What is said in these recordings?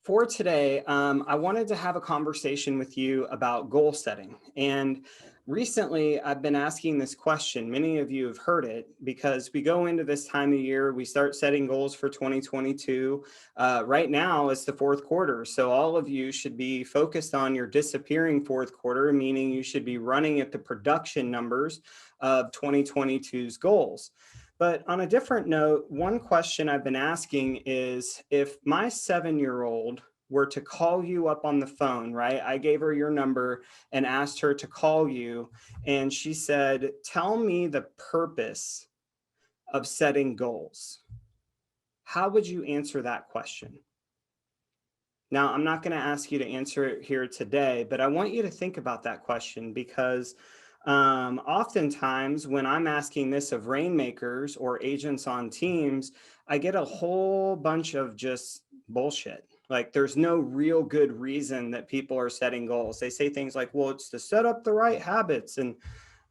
For today, I wanted to have a conversation with you about goal setting. And recently, I've been asking this question. Many of you have heard it because we go into this time of year, we start setting goals for 2022. Right now, it's the fourth quarter. So, all of you should be focused on your disappearing fourth quarter, meaning you should be running at the production numbers of 2022's goals. But on a different note, one question I've been asking is if my 7-year old were to call you up on the phone, right? I gave her your number and asked her to call you. And she said, tell me the purpose of setting goals. How would you answer that question? Now, I'm not going to ask you to answer it here today, but I want you to think about that question because oftentimes when I'm asking this of rainmakers or agents on teams, I get a whole bunch of just bullshit. Like there's no real good reason that people are setting goals. They say things like, well, it's to set up the right habits. And I'm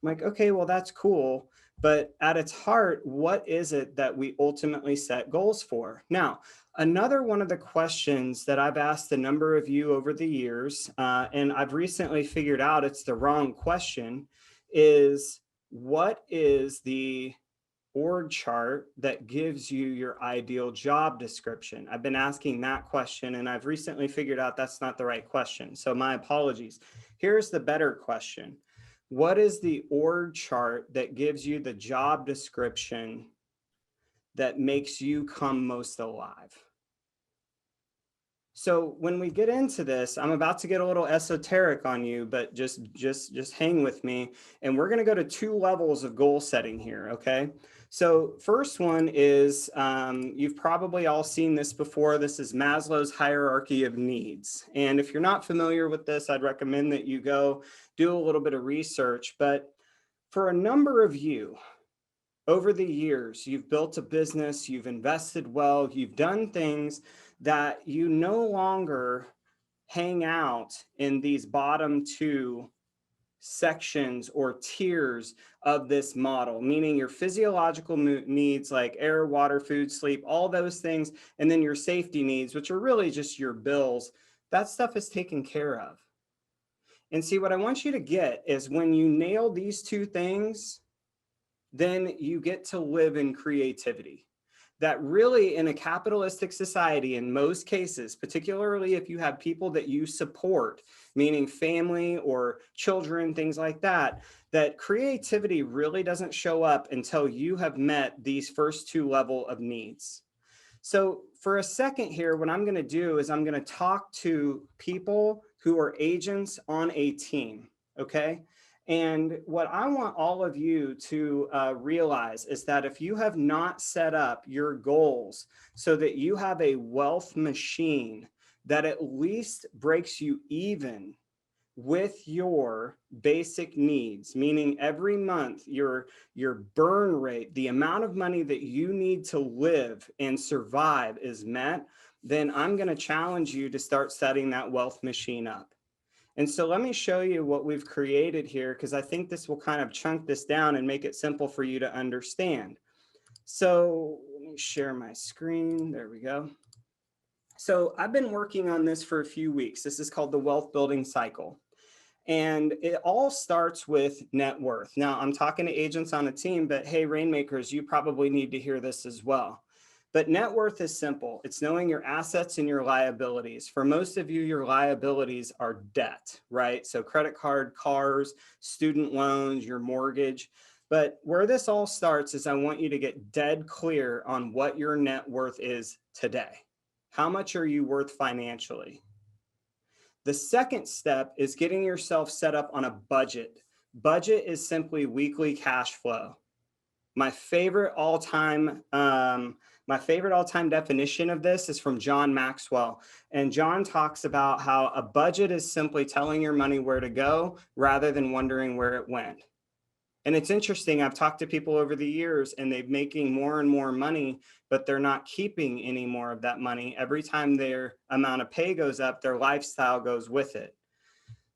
like, okay, well, that's cool. But at its heart, what is it that we ultimately set goals for? Now, another one of the questions that I've asked a number of you over the years, and I've recently figured out it's the wrong question, is what is the org chart that gives you your ideal job description? I've been asking that question and I've recently figured out that's not the right question. So my apologies. Here's the better question. What is the org chart that gives you the job description that makes you come most alive? So when we get into this, I'm about to get a little esoteric on you, but just hang with me. And we're going to go to two levels of goal setting here. Okay. So first one is you've probably all seen this before. This is Maslow's hierarchy of needs. And if you're not familiar with this, I'd recommend that you go do a little bit of research. But for a number of you, over the years, you've built a business, you've invested well, you've done things that you no longer hang out in these bottom two sections or tiers of this model, meaning your physiological needs like air, water, food, sleep, all those things, and then your safety needs, which are really just your bills. That stuff is taken care of. And see, what I want you to get is when you nail these two things, then you get to live in creativity. That really, in a capitalistic society, in most cases, particularly if you have people that you support, meaning family or children, things like that, that creativity really doesn't show up until you have met these first two levels of needs. So for a second here, what I'm going to do is I'm going to talk to people who are agents on a team, okay? And what I want all of you to realize is that if you have not set up your goals so that you have a wealth machine that at least breaks you even with your basic needs, meaning every month your burn rate, the amount of money that you need to live and survive is met, then I'm going to challenge you to start setting that wealth machine up. And so let me show you what we've created here, because I think this will kind of chunk this down and make it simple for you to understand. So let me share my screen. There we go. So I've been working on this for a few weeks. This is called the wealth building cycle. And it all starts with net worth. Now, I'm talking to agents on a team, but hey, Rainmakers, you probably need to hear this as well. But net worth is simple. It's knowing your assets and your liabilities. For most of you, your liabilities are debt, right? So credit card, cars, student loans, your mortgage. But where this all starts is I want you to get dead clear on what your net worth is today. How much are you worth financially? The second step is getting yourself set up on a budget. Budget is simply weekly cash flow. My favorite all-time definition of this is from John Maxwell. And John talks about how a budget is simply telling your money where to go rather than wondering where it went. And it's interesting, I've talked to people over the years and they're making more and more money, but they're not keeping any more of that money. Every time their amount of pay goes up, their lifestyle goes with it.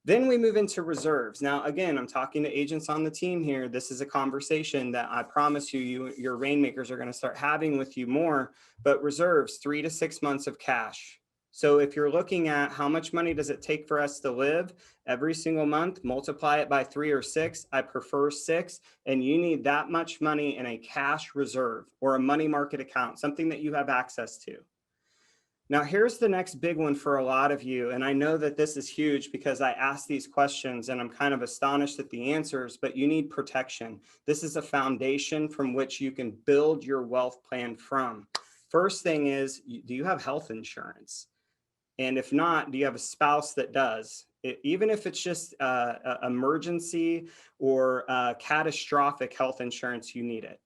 Then we move into reserves. Now, again, I'm talking to agents on the team here. This is a conversation that I promise you, your rainmakers are going to start having with you more, but reserves, 3 to 6 months of cash. So if you're looking at how much money does it take for us to live every single month, multiply it by 3 or 6. I prefer 6. And you need that much money in a cash reserve or a money market account, something that you have access to. Now, here's the next big one for a lot of you. And I know that this is huge because I ask these questions and I'm kind of astonished at the answers, but you need protection. This is a foundation from which you can build your wealth plan from. First thing is, do you have health insurance? And if not, do you have a spouse that does? Even if it's just emergency or catastrophic health insurance, you need it.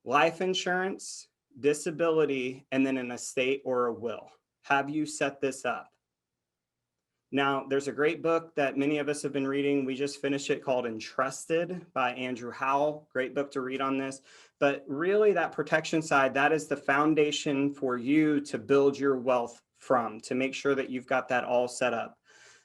Life insurance, disability, and then an estate or a will. Have you set this up? Now, there's a great book that many of us have been reading. We just finished it called Entrusted by Andrew Howell. Great book to read on this. But really, that protection side, that is the foundation for you to build your wealth from, to make sure that you've got that all set up.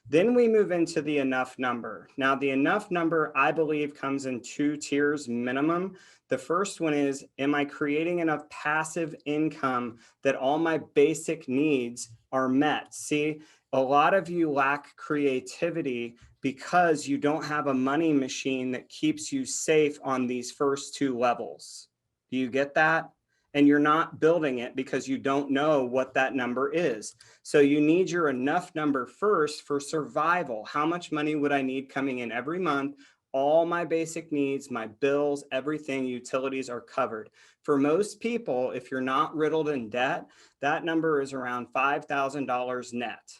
Then we move into the enough number. Now, the enough number, I believe, comes in 2 tiers minimum. The first one is, am I creating enough passive income that all my basic needs are met? See, a lot of you lack creativity because you don't have a money machine that keeps you safe on these first 2 levels. Do you get that? And you're not building it because you don't know what that number is. So you need your enough number first for survival. How much money would I need coming in every month? All my basic needs, my bills, everything, utilities are covered. For most people, if you're not riddled in debt, that number is around $5,000 net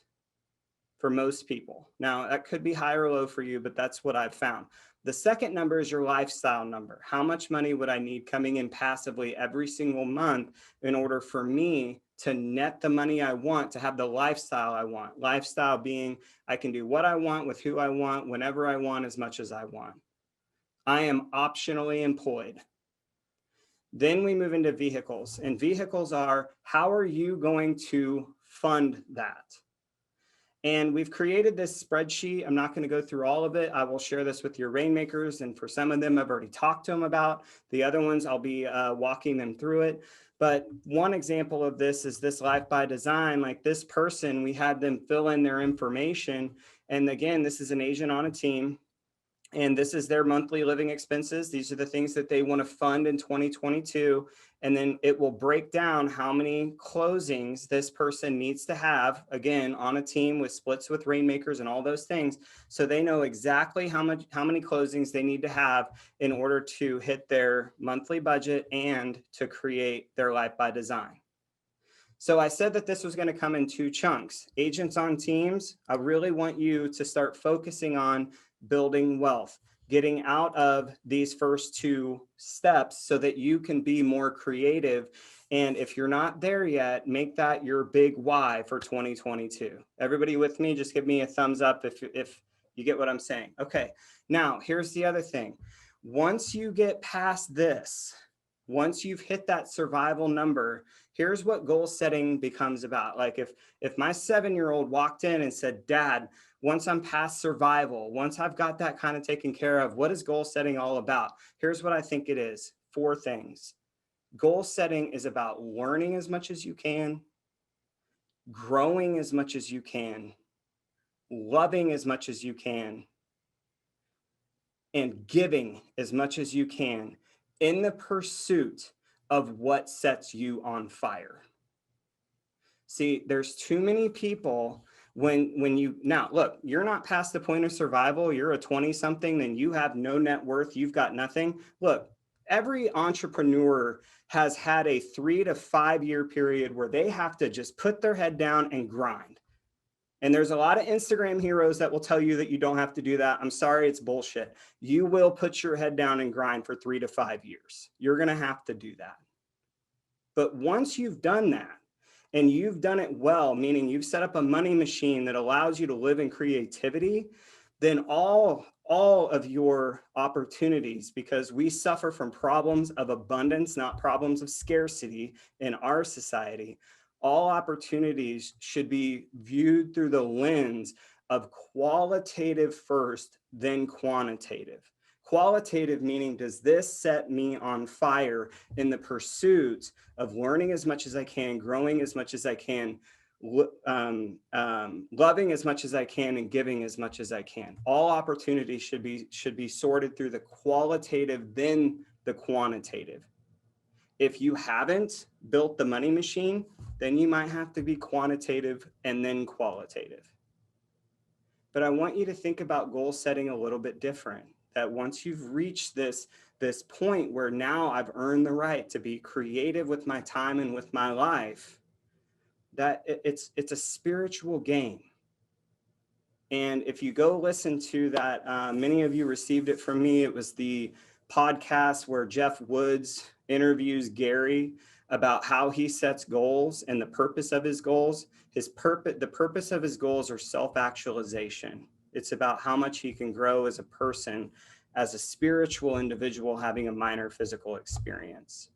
for most people. Now, that could be high or low for you, but that's what I've found. The second number is your lifestyle number. How much money would I need coming in passively every single month in order for me to net the money I want, to have the lifestyle I want? Lifestyle being I can do what I want with who I want, whenever I want, as much as I want. I am optionally employed. Then we move into vehicles, and vehicles are, how are you going to fund that? And we've created this spreadsheet. I'm not going to go through all of it. I will share this with your rainmakers. And for some of them, I've already talked to them about. The other ones, I'll be walking them through it. But one example of this is this Life by Design. Like this person, we had them fill in their information. And again, this is an agent on a team. And this is their monthly living expenses. These are the things that they want to fund in 2022. And then it will break down how many closings this person needs to have, again, on a team with splits with rainmakers and all those things. So they know exactly how many closings they need to have in order to hit their monthly budget and to create their Life by Design. So I said that this was going to come in 2 chunks. Agents on teams, I really want you to start focusing on building wealth, getting out of these first 2 steps so that you can be more creative. And if you're not there yet, make that your big why for 2022. Everybody with me? Just give me a thumbs up if you get what I'm saying. Okay, now here's the other thing. Once you get past this, once you've hit that survival number, here's what goal setting becomes about. Like if my 7-year-old walked in and said, Dad, once I'm past survival, once I've got that kind of taken care of, what is goal setting all about? Here's what I think it is. 4 things. Goal setting is about learning as much as you can, growing as much as you can, loving as much as you can, and giving as much as you can in the pursuit of what sets you on fire. See, there's too many people when you, now look, you're not past the point of survival, you're a 20 something, then you have no net worth, you've got nothing. Look, every entrepreneur has had a 3 to 5 year period where they have to just put their head down and grind. And there's a lot of Instagram heroes that will tell you that you don't have to do that. I'm sorry, it's bullshit. You will put your head down and grind for 3 to 5 years. You're going to have to do that. But once you've done that, and you've done it well, meaning you've set up a money machine that allows you to live in creativity, then all of your opportunities, because we suffer from problems of abundance, not problems of scarcity in our society, all opportunities should be viewed through the lens of qualitative first, then quantitative. Qualitative meaning, does this set me on fire in the pursuit of learning as much as I can, growing as much as I can, loving as much as I can and giving as much as I can. All opportunities should be sorted through the qualitative, then the quantitative. If you haven't built the money machine, then you might have to be quantitative and then qualitative. But I want you to think about goal setting a little bit different. That once you've reached this point where now I've earned the right to be creative with my time and with my life, that it's a spiritual game. And if you go listen to that, many of you received it from me. It was the podcast where Jeff Woods interviews Gary about how he sets goals and the purpose of his goals. The purpose of his goals are self-actualization. It's about how much he can grow as a person, as a spiritual individual having a minor physical experience.